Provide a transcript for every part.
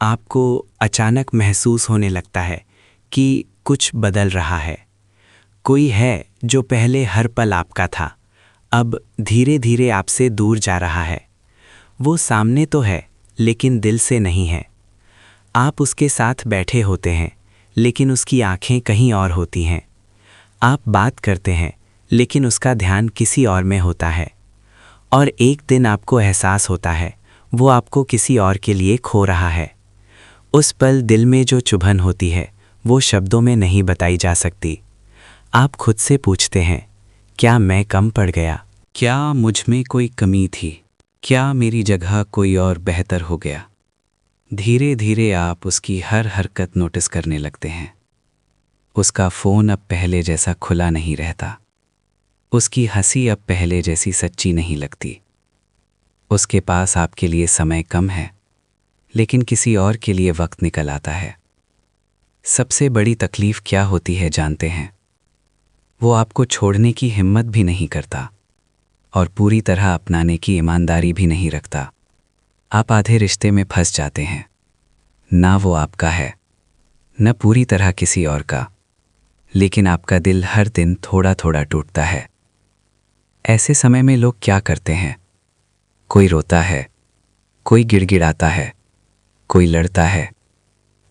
आपको अचानक महसूस होने लगता है कि कुछ बदल रहा है। कोई है जो पहले हर पल आपका था, अब धीरे धीरे आपसे दूर जा रहा है। वो सामने तो है, लेकिन दिल से नहीं है। आप उसके साथ बैठे होते हैं, लेकिन उसकी आंखें कहीं और होती हैं। आप बात करते हैं, लेकिन उसका ध्यान किसी और में होता है। और एक दिन आपको एहसास होता है, वो आपको किसी और के लिए खो रहा है। उस पल दिल में जो चुभन होती है, वो शब्दों में नहीं बताई जा सकती। आप खुद से पूछते हैं, क्या मैं कम पड़ गया? क्या मुझ में कोई कमी थी? क्या मेरी जगह कोई और बेहतर हो गया? धीरे धीरे आप उसकी हर हरकत नोटिस करने लगते हैं। उसका फ़ोन अब पहले जैसा खुला नहीं रहता। उसकी हंसी अब पहले जैसी सच्ची नहीं लगती। उसके पास आपके लिए समय कम है, लेकिन किसी और के लिए वक्त निकल आता है। सबसे बड़ी तकलीफ़ क्या होती है जानते हैं? वो आपको छोड़ने की हिम्मत भी नहीं करता और पूरी तरह अपनाने की ईमानदारी भी नहीं रखता। आप आधे रिश्ते में फंस जाते हैं। ना वो आपका है, न पूरी तरह किसी और का, लेकिन आपका दिल हर दिन थोड़ा थोड़ा टूटता है। ऐसे समय में लोग क्या करते हैं? कोई रोता है, कोई गिड़गिड़ाता है, कोई लड़ता है,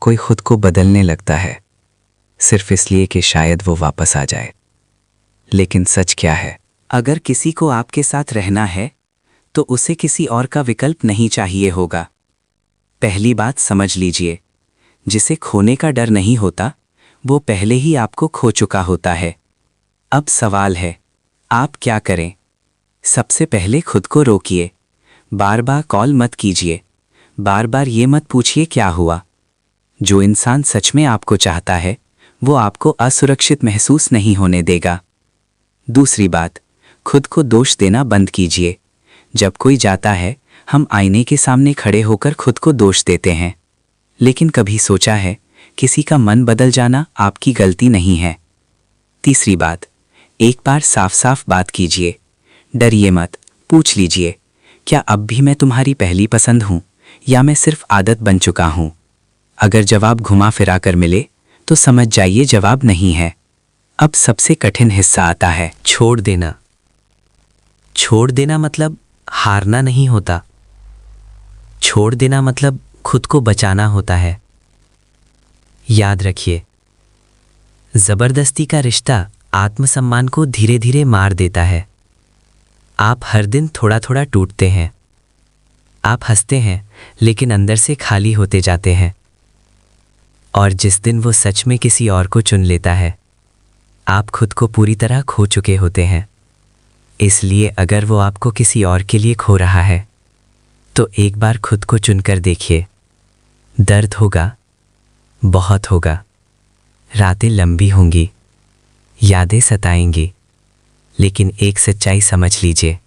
कोई खुद को बदलने लगता है, सिर्फ इसलिए कि शायद वो वापस आ जाए। लेकिन सच क्या है? अगर किसी को आपके साथ रहना है, तो उसे किसी और का विकल्प नहीं चाहिए होगा। पहली बात समझ लीजिए, जिसे खोने का डर नहीं होता, वो पहले ही आपको खो चुका होता है। अब सवाल है, आप क्या करें? सबसे पहले खुद को रोकिए। बार बार कॉल मत कीजिए। बार बार ये मत पूछिए क्या हुआ। जो इंसान सच में आपको चाहता है, वो आपको असुरक्षित महसूस नहीं होने देगा। दूसरी बात, खुद को दोष देना बंद कीजिए। जब कोई जाता है, हम आईने के सामने खड़े होकर खुद को दोष देते हैं। लेकिन कभी सोचा है, किसी का मन बदल जाना आपकी गलती नहीं है। तीसरी बात, एक बार साफ साफ बात कीजिए। डरिए मत, पूछ लीजिए, क्या अब भी मैं तुम्हारी पहली पसंद हूँ, या मैं सिर्फ आदत बन चुका हूँ? अगर जवाब घुमा फिरा कर मिले, तो समझ जाइए जवाब नहीं है। अब सबसे कठिन हिस्सा आता है, छोड़ देना। छोड़ देना मतलब हारना नहीं होता। छोड़ देना मतलब खुद को बचाना होता है। याद रखिए, जबरदस्ती का रिश्ता आत्मसम्मान को धीरे धीरे मार देता है। आप हर दिन थोड़ा थोड़ा टूटते हैं। आप हंसते हैं, लेकिन अंदर से खाली होते जाते हैं। और जिस दिन वो सच में किसी और को चुन लेता है, आप खुद को पूरी तरह खो चुके होते हैं। इसलिए अगर वो आपको किसी और के लिए खो रहा है, तो एक बार खुद को चुनकर देखिए। दर्द होगा, बहुत होगा। रातें लंबी होंगी, यादें सताएंगी, लेकिन एक सच्चाई समझ लीजिए,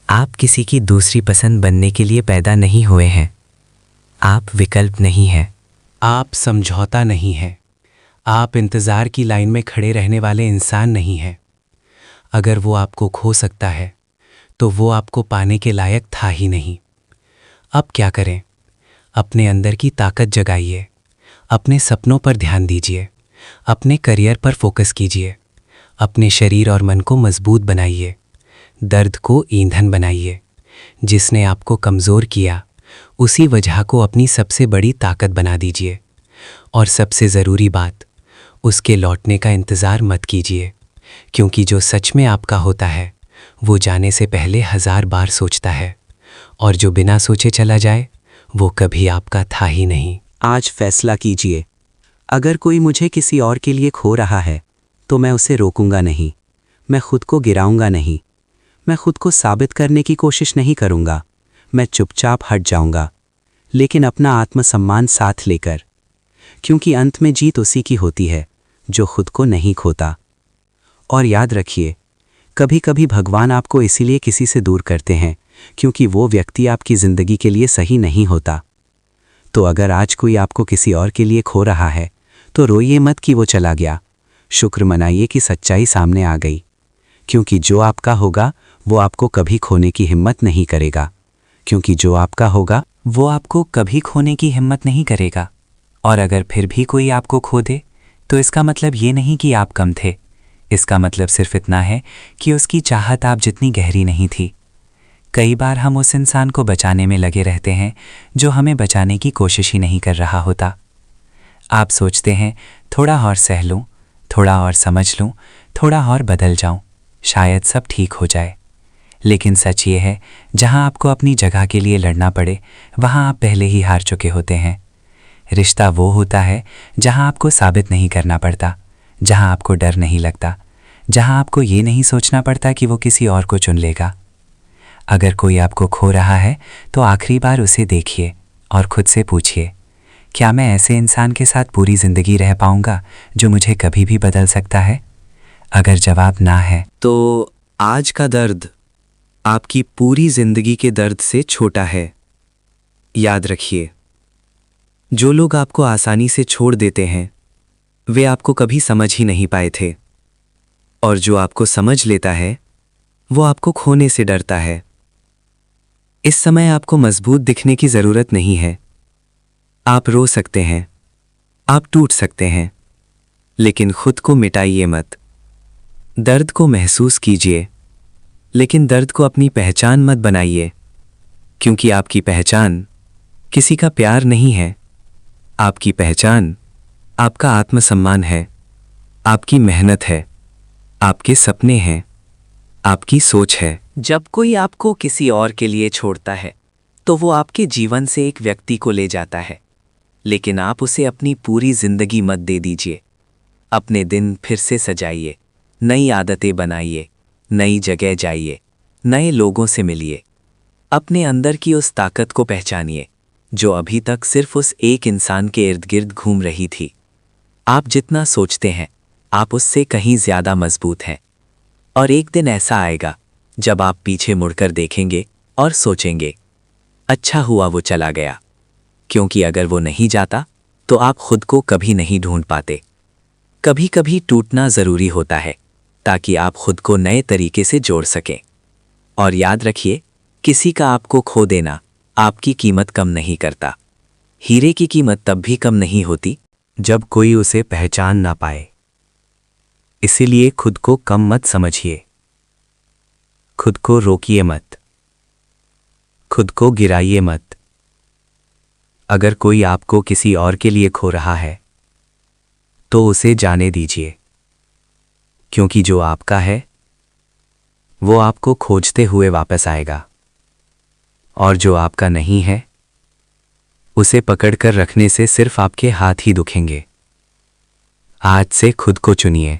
आप किसी की दूसरी पसंद बनने के लिए पैदा नहीं हुए हैं। आप विकल्प नहीं हैं। आप समझौता नहीं हैं। आप इंतज़ार की लाइन में खड़े रहने वाले इंसान नहीं हैं। अगर वो आपको खो सकता है, तो वो आपको पाने के लायक था ही नहीं। अब क्या करें? अपने अंदर की ताकत जगाइए। अपने सपनों पर ध्यान दीजिए। अपने करियर पर फोकस कीजिए। अपने शरीर और मन को मजबूत बनाइए। दर्द को ईंधन बनाइए। जिसने आपको कमज़ोर किया, उसी वजह को अपनी सबसे बड़ी ताकत बना दीजिए। और सबसे ज़रूरी बात, उसके लौटने का इंतज़ार मत कीजिए, क्योंकि जो सच में आपका होता है, वो जाने से पहले 1000 बार सोचता है, और जो बिना सोचे चला जाए, वो कभी आपका था ही नहीं। आज फैसला कीजिए, अगर कोई मुझे किसी और के लिए खो रहा है, तो मैं उसे रोकूंगा नहीं। मैं खुद को गिराऊंगा नहीं। मैं खुद को साबित करने की कोशिश नहीं करूंगा। मैं चुपचाप हट जाऊंगा, लेकिन अपना आत्मसम्मान साथ लेकर, क्योंकि अंत में जीत उसी की होती है जो खुद को नहीं खोता। और याद रखिए, कभी कभी भगवान आपको इसीलिए किसी से दूर करते हैं, क्योंकि वो व्यक्ति आपकी ज़िंदगी के लिए सही नहीं होता। तो अगर आज कोई आपको किसी और के लिए खो रहा है, तो रोइए मत कि वो चला गया। शुक्र मनाइए कि सच्चाई सामने आ गई, क्योंकि जो आपका होगा, वो आपको कभी खोने की हिम्मत नहीं करेगा, क्योंकि जो आपका होगा, वो आपको कभी खोने की हिम्मत नहीं करेगा। और अगर फिर भी कोई आपको खो दे तो इसका मतलब ये नहीं कि आप कम थे, इसका मतलब सिर्फ इतना है कि उसकी चाहत आप जितनी गहरी नहीं थी। कई बार हम उस इंसान को बचाने में लगे रहते हैं जो हमें बचाने की कोशिश ही नहीं कर रहा होता। आप सोचते हैं थोड़ा और सह लूं, थोड़ा और समझ लूं, थोड़ा और बदल जाऊं, शायद सब ठीक हो जाए। लेकिन सच ये है, जहां आपको अपनी जगह के लिए लड़ना पड़े वहां आप पहले ही हार चुके होते हैं। रिश्ता वो होता है जहां आपको साबित नहीं करना पड़ता, जहां आपको डर नहीं लगता, जहां आपको ये नहीं सोचना पड़ता कि वो किसी और को चुन लेगा। अगर कोई आपको खो रहा है तो आखिरी बार उसे देखिए और खुद से पूछिए, क्या मैं ऐसे इंसान के साथ पूरी ज़िंदगी रह पाऊंगा जो मुझे कभी भी बदल सकता है? अगर जवाब ना है तो आज का दर्द आपकी पूरी जिंदगी के दर्द से छोटा है। याद रखिए, जो लोग आपको आसानी से छोड़ देते हैं वे आपको कभी समझ ही नहीं पाए थे, और जो आपको समझ लेता है वो आपको खोने से डरता है। इस समय आपको मजबूत दिखने की जरूरत नहीं है। आप रो सकते हैं, आप टूट सकते हैं, लेकिन खुद को मिटाइए मत। दर्द को महसूस कीजिए, लेकिन दर्द को अपनी पहचान मत बनाइए, क्योंकि आपकी पहचान किसी का प्यार नहीं है। आपकी पहचान आपका आत्मसम्मान है, आपकी मेहनत है, आपके सपने हैं, आपकी सोच है। जब कोई आपको किसी और के लिए छोड़ता है तो वो आपके जीवन से एक व्यक्ति को ले जाता है, लेकिन आप उसे अपनी पूरी जिंदगी मत दे दीजिए। अपने दिन फिर से सजाइए, नई आदतें बनाइए, नई जगह जाइए, नए लोगों से मिलिए। अपने अंदर की उस ताकत को पहचानिए जो अभी तक सिर्फ उस एक इंसान के इर्द गिर्द घूम रही थी। आप जितना सोचते हैं आप उससे कहीं ज्यादा मजबूत हैं, और एक दिन ऐसा आएगा जब आप पीछे मुड़कर देखेंगे और सोचेंगे, अच्छा हुआ वो चला गया, क्योंकि अगर वो नहीं जाता तो आप खुद को कभी नहीं ढूंढ पाते। कभी कभी टूटना जरूरी होता है ताकि आप खुद को नए तरीके से जोड़ सकें। और याद रखिए, किसी का आपको खो देना आपकी कीमत कम नहीं करता। हीरे की कीमत तब भी कम नहीं होती जब कोई उसे पहचान ना पाए। इसीलिए खुद को कम मत समझिए, खुद को रोकिए मत, खुद को गिराइए मत। अगर कोई आपको किसी और के लिए खो रहा है तो उसे जाने दीजिए, क्योंकि जो आपका है वो आपको खोजते हुए वापस आएगा, और जो आपका नहीं है उसे पकड़कर रखने से सिर्फ आपके हाथ ही दुखेंगे। आज से खुद को चुनिए,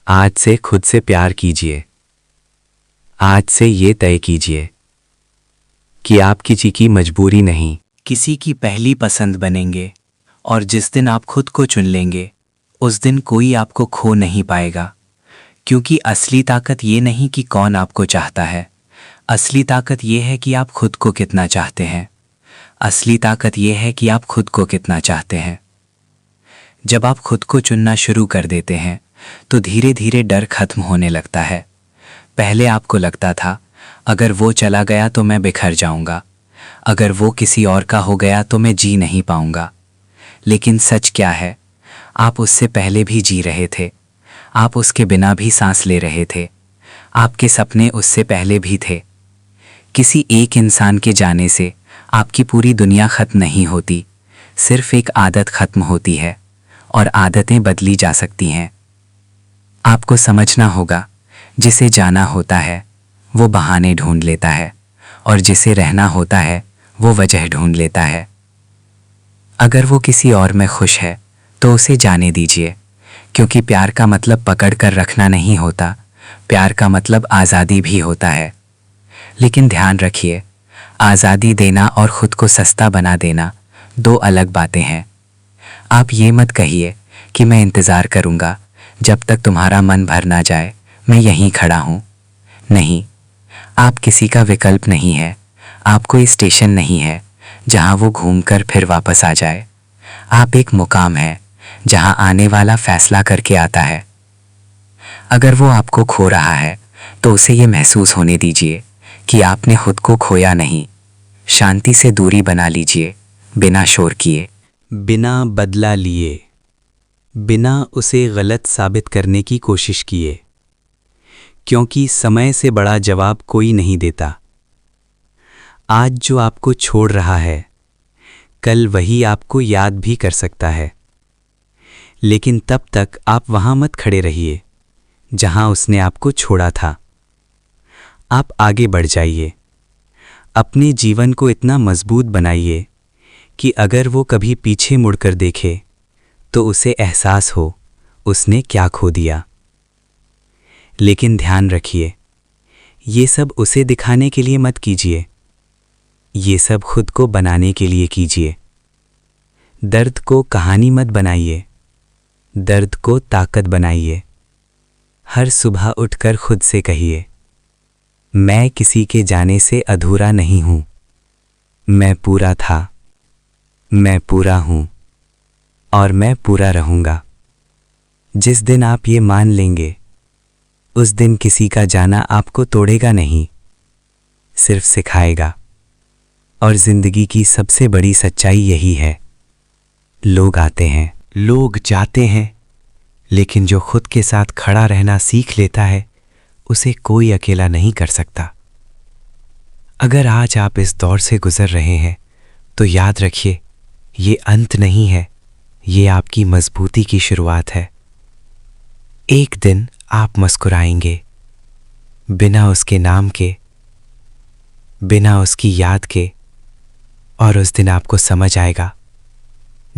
आज से खुद से प्यार कीजिए। आज से ये तय कीजिए कि आप किसी की मजबूरी नहीं, किसी की पहली पसंद बनेंगे। और जिस दिन आप खुद को चुन लेंगे उस दिन कोई आपको खो नहीं पाएगा, क्योंकि असली ताकत ये नहीं कि कौन आपको चाहता है, असली ताकत ये है कि आप खुद को कितना चाहते हैं। असली ताकत ये है कि आप खुद को कितना चाहते हैं। जब आप खुद को चुनना शुरू कर देते हैं तो धीरे धीरे डर खत्म होने लगता है। पहले आपको लगता था अगर वो चला गया तो मैं बिखर जाऊंगा, अगर वो किसी और का हो गया तो मैं जी नहीं पाऊंगा। लेकिन सच क्या है, आप उससे पहले भी जी रहे थे, आप उसके बिना भी सांस ले रहे थे, आपके सपने उससे पहले भी थे। किसी एक इंसान के जाने से आपकी पूरी दुनिया खत्म नहीं होती, सिर्फ एक आदत खत्म होती है, और आदतें बदली जा सकती हैं। आपको समझना होगा, जिसे जाना होता है वो बहाने ढूंढ लेता है, और जिसे रहना होता है वो वजह ढूंढ लेता है। अगर वो किसी और में खुश है तो उसे जाने दीजिए, क्योंकि प्यार का मतलब पकड़ कर रखना नहीं होता, प्यार का मतलब आज़ादी भी होता है। लेकिन ध्यान रखिए, आज़ादी देना और खुद को सस्ता बना देना दो अलग बातें हैं। आप ये मत कहिए कि मैं इंतज़ार करूँगा जब तक तुम्हारा मन भर ना जाए, मैं यहीं खड़ा हूँ। नहीं, आप किसी का विकल्प नहीं है, आप कोई स्टेशन नहीं है जहाँ वो घूमकर फिर वापस आ जाए। आप एक मुकाम है जहाँ आने वाला फैसला करके आता है। अगर वो आपको खो रहा है तो उसे ये महसूस होने दीजिए कि आपने खुद को खोया नहीं, शांति से दूरी बना लीजिए, बिना शोर किए, बिना बदला लिए, बिना उसे गलत साबित करने की कोशिश किए, क्योंकि समय से बड़ा जवाब कोई नहीं देता। आज जो आपको छोड़ रहा है, कल वही आपको याद भी कर सकता है, लेकिन तब तक आप वहां मत खड़े रहिए जहां उसने आपको छोड़ा था। आप आगे बढ़ जाइए, अपने जीवन को इतना मजबूत बनाइए कि अगर वो कभी पीछे मुड़कर देखे तो उसे एहसास हो उसने क्या खो दिया। लेकिन ध्यान रखिए, ये सब उसे दिखाने के लिए मत कीजिए, ये सब खुद को बनाने के लिए कीजिए। दर्द को कहानी मत बनाइए, दर्द को ताकत बनाइए। हर सुबह उठकर खुद से कहिए, मैं किसी के जाने से अधूरा नहीं हूं, मैं पूरा था, मैं पूरा हूं और मैं पूरा रहूंगा। जिस दिन आप ये मान लेंगे, उस दिन किसी का जाना आपको तोड़ेगा नहीं, सिर्फ सिखाएगा। और जिंदगी की सबसे बड़ी सच्चाई यही है, लोग आते हैं, लोग जाते हैं, लेकिन जो खुद के साथ खड़ा रहना सीख लेता है, उसे कोई अकेला नहीं कर सकता। अगर आज आप इस दौर से गुजर रहे हैं, तो याद रखिए, ये अंत नहीं है, ये आपकी मजबूती की शुरुआत है। एक दिन आप मुस्कुराएंगे, बिना उसके नाम के, बिना उसकी याद के, और उस दिन आपको समझ आएगा,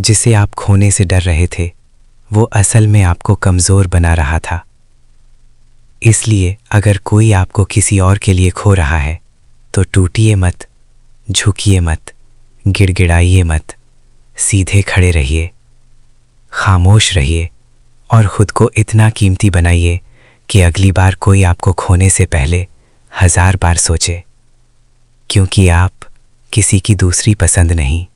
जिसे आप खोने से डर रहे थे, वो असल में आपको कमज़ोर बना रहा था। इसलिए अगर कोई आपको किसी और के लिए खो रहा है, तो टूटिए मत, झुकिए मत, गिड़गिड़ाइए मत, सीधे खड़े रहिए, खामोश रहिए और खुद को इतना कीमती बनाइए कि अगली बार कोई आपको खोने से पहले 1000 बार सोचे, क्योंकि आप किसी की दूसरी पसंद नहीं,